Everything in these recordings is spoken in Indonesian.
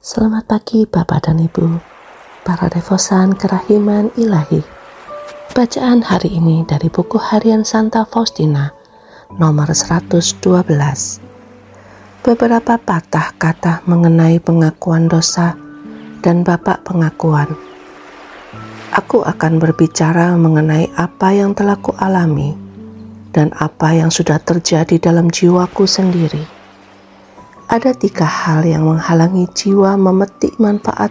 Selamat pagi Bapak dan Ibu, para devosan kerahiman ilahi. Bacaan hari ini dari buku harian Santa Faustina, nomor 112. Beberapa patah kata mengenai pengakuan dosa dan Bapak pengakuan. Aku akan berbicara mengenai apa yang telah kualami dan apa yang sudah terjadi dalam jiwaku sendiri. Ada 3 hal yang menghalangi jiwa memetik manfaat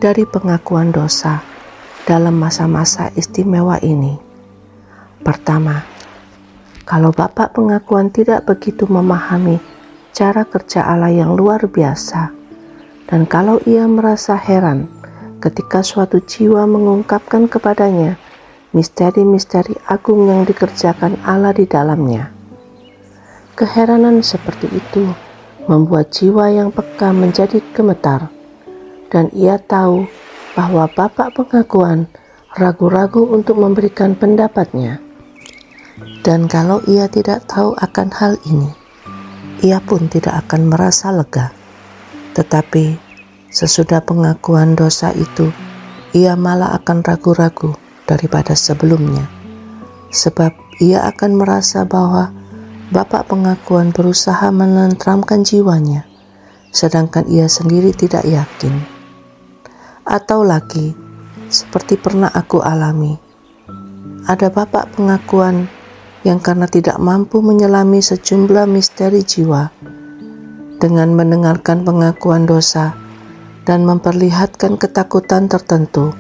dari pengakuan dosa dalam masa-masa istimewa ini. Pertama, kalau Bapak pengakuan tidak begitu memahami cara kerja Allah yang luar biasa, dan kalau ia merasa heran ketika suatu jiwa mengungkapkan kepadanya misteri-misteri agung yang dikerjakan Allah di dalamnya. Keheranan seperti itu membuat jiwa yang peka menjadi gemetar, dan ia tahu bahwa Bapak pengakuan ragu-ragu untuk memberikan pendapatnya. Dan kalau ia tidak tahu akan hal ini, ia pun tidak akan merasa lega. Tetapi sesudah pengakuan dosa itu, ia malah akan ragu-ragu daripada sebelumnya, sebab ia akan merasa bahwa Bapak pengakuan berusaha menenteramkan jiwanya, sedangkan ia sendiri tidak yakin. Atau lagi, seperti pernah aku alami, ada Bapak pengakuan yang karena tidak mampu menyelami sejumlah misteri jiwa, dengan mendengarkan pengakuan dosa dan memperlihatkan ketakutan tertentu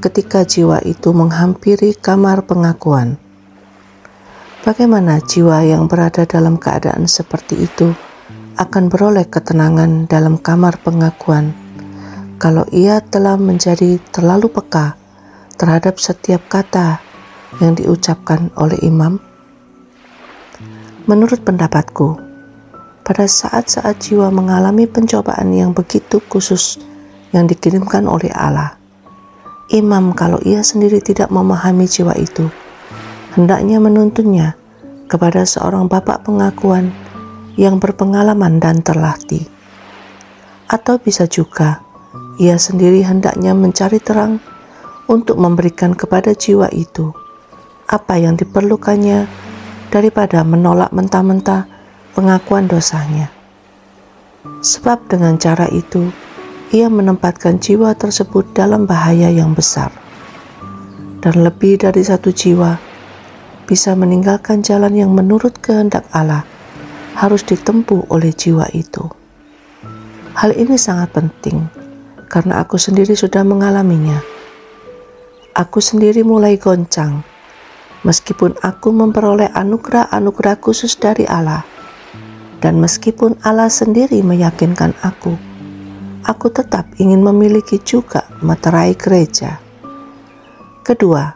ketika jiwa itu menghampiri kamar pengakuan. Bagaimana jiwa yang berada dalam keadaan seperti itu akan beroleh ketenangan dalam kamar pengakuan kalau ia telah menjadi terlalu peka terhadap setiap kata yang diucapkan oleh imam? Menurut pendapatku, pada saat-saat jiwa mengalami pencobaan yang begitu khusus yang dikirimkan oleh Allah, imam kalau ia sendiri tidak memahami jiwa itu, hendaknya menuntunnya kepada seorang Bapak pengakuan yang berpengalaman dan terlatih. Atau bisa juga ia sendiri hendaknya mencari terang untuk memberikan kepada jiwa itu apa yang diperlukannya daripada menolak mentah-mentah pengakuan dosanya. Sebab dengan cara itu ia menempatkan jiwa tersebut dalam bahaya yang besar, dan lebih dari satu jiwa bisa meninggalkan jalan yang menurut kehendak Allah harus ditempuh oleh jiwa itu. Hal ini sangat penting karena aku sendiri sudah mengalaminya. Aku sendiri mulai goncang meskipun aku memperoleh anugerah-anugerah khusus dari Allah, dan meskipun Allah sendiri meyakinkan aku tetap ingin memiliki juga meterai gereja. Kedua,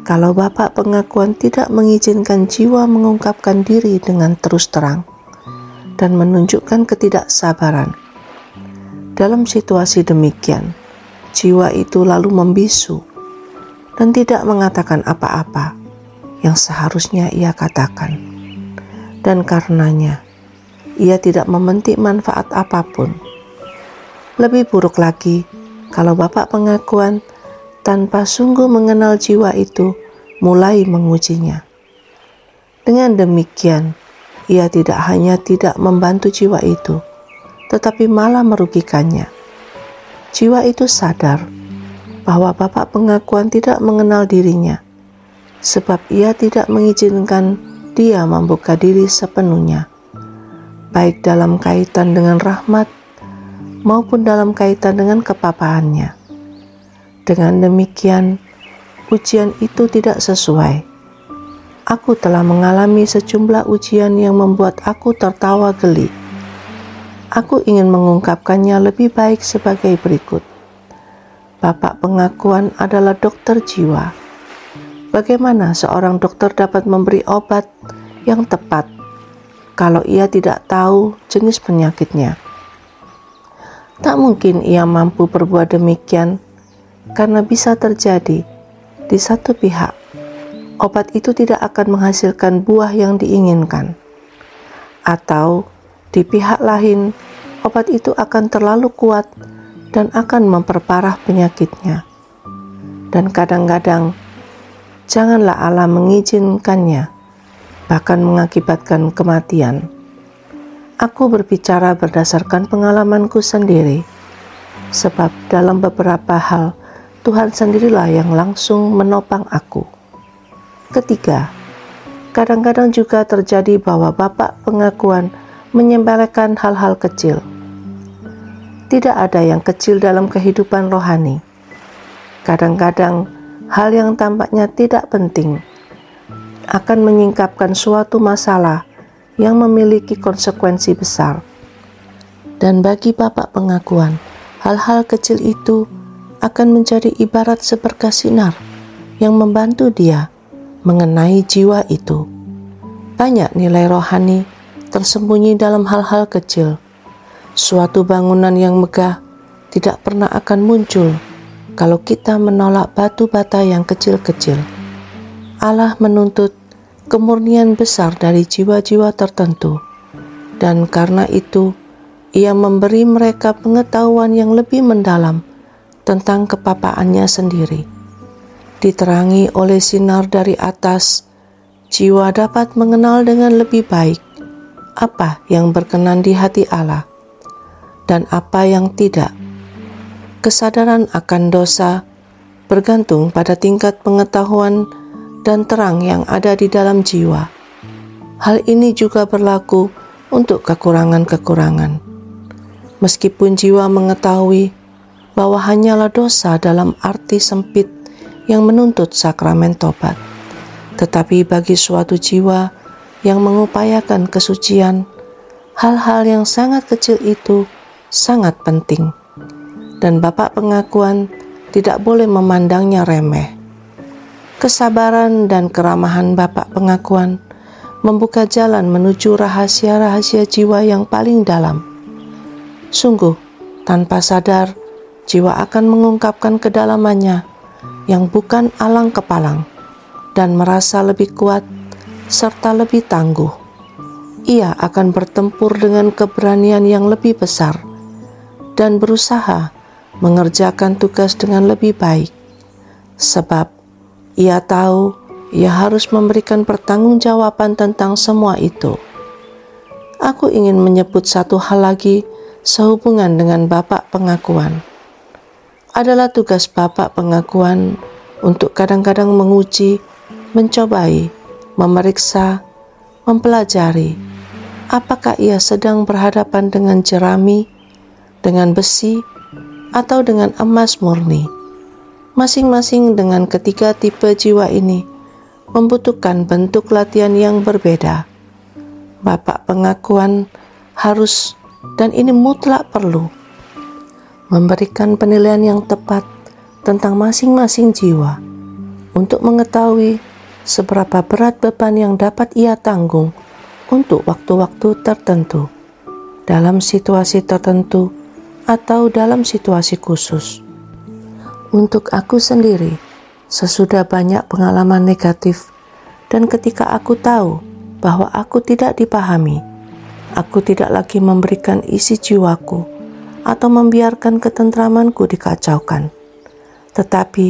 kalau Bapak pengakuan tidak mengizinkan jiwa mengungkapkan diri dengan terus terang dan menunjukkan ketidaksabaran, dalam situasi demikian, jiwa itu lalu membisu dan tidak mengatakan apa-apa yang seharusnya ia katakan. Dan karenanya, ia tidak memetik manfaat apapun. Lebih buruk lagi, kalau Bapak pengakuan tanpa sungguh mengenal jiwa itu mulai mengujinya. Dengan demikian, ia tidak hanya tidak membantu jiwa itu, tetapi malah merugikannya. Jiwa itu sadar bahwa Bapak pengakuan tidak mengenal dirinya, sebab ia tidak mengizinkan dia membuka diri sepenuhnya, baik dalam kaitan dengan rahmat maupun dalam kaitan dengan kepapaannya. Dengan demikian, ujian itu tidak sesuai. Aku telah mengalami sejumlah ujian yang membuat aku tertawa geli. Aku ingin mengungkapkannya lebih baik sebagai berikut. Bapak pengakuan adalah dokter jiwa. Bagaimana seorang dokter dapat memberi obat yang tepat kalau ia tidak tahu jenis penyakitnya? Tak mungkin ia mampu berbuat demikian, karena bisa terjadi di satu pihak obat itu tidak akan menghasilkan buah yang diinginkan, atau di pihak lain obat itu akan terlalu kuat dan akan memperparah penyakitnya. Dan kadang-kadang, janganlah Allah mengizinkannya, bahkan mengakibatkan kematian. Aku berbicara berdasarkan pengalamanku sendiri, sebab dalam beberapa hal, Tuhan sendirilah yang langsung menopang aku. Ketiga, kadang-kadang juga terjadi bahwa Bapak pengakuan menyepelekan hal-hal kecil. Tidak ada yang kecil dalam kehidupan rohani. Kadang-kadang, hal yang tampaknya tidak penting akan menyingkapkan suatu masalah yang memiliki konsekuensi besar. Dan bagi Bapak pengakuan, hal-hal kecil itu akan menjadi ibarat seberkas sinar yang membantu dia mengenai jiwa itu. Banyak nilai rohani tersembunyi dalam hal-hal kecil. Suatu bangunan yang megah tidak pernah akan muncul kalau kita menolak batu bata yang kecil-kecil. Allah menuntut kemurnian besar dari jiwa-jiwa tertentu, dan karena itu Ia memberi mereka pengetahuan yang lebih mendalam tentang kepapaannya sendiri. Diterangi oleh sinar dari atas, jiwa dapat mengenal dengan lebih baik apa yang berkenan di hati Allah dan apa yang tidak. Kesadaran akan dosa bergantung pada tingkat pengetahuan dan terang yang ada di dalam jiwa. Hal ini juga berlaku untuk kekurangan-kekurangan. Meskipun jiwa mengetahui bahwa hanyalah dosa dalam arti sempit yang menuntut sakramen tobat, tetapi bagi suatu jiwa yang mengupayakan kesucian, hal-hal yang sangat kecil itu sangat penting, dan Bapak pengakuan tidak boleh memandangnya remeh. Kesabaran dan keramahan Bapak pengakuan membuka jalan menuju rahasia-rahasia jiwa yang paling dalam. Sungguh, tanpa sadar, jiwa akan mengungkapkan kedalamannya yang bukan alang kepalang dan merasa lebih kuat serta lebih tangguh. Ia akan bertempur dengan keberanian yang lebih besar dan berusaha mengerjakan tugas dengan lebih baik, sebab ia tahu ia harus memberikan pertanggungjawaban tentang semua itu. Aku ingin menyebut satu hal lagi sehubungan dengan Bapak pengakuan. Adalah tugas Bapak pengakuan untuk kadang-kadang menguji, mencobai, memeriksa, mempelajari apakah ia sedang berhadapan dengan jerami, dengan besi, atau dengan emas murni. Masing-masing dengan ketiga tipe jiwa ini membutuhkan bentuk latihan yang berbeda. Bapak pengakuan harus, dan ini mutlak perlu, memberikan penilaian yang tepat tentang masing-masing jiwa untuk mengetahui seberapa berat beban yang dapat ia tanggung untuk waktu-waktu tertentu, dalam situasi tertentu, atau dalam situasi khusus. Untuk aku sendiri, sesudah banyak pengalaman negatif, dan ketika aku tahu bahwa aku tidak dipahami, aku tidak lagi memberikan isi jiwaku atau membiarkan ketentramanku dikacaukan. Tetapi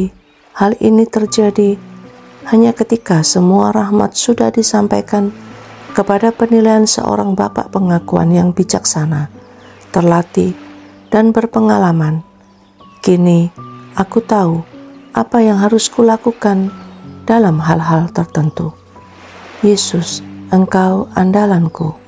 hal ini terjadi hanya ketika semua rahmat sudah disampaikan kepada penilaian seorang Bapak pengakuan yang bijaksana, terlatih, dan berpengalaman. Kini aku tahu apa yang harus kulakukan dalam hal-hal tertentu. Yesus, Engkau andalanku.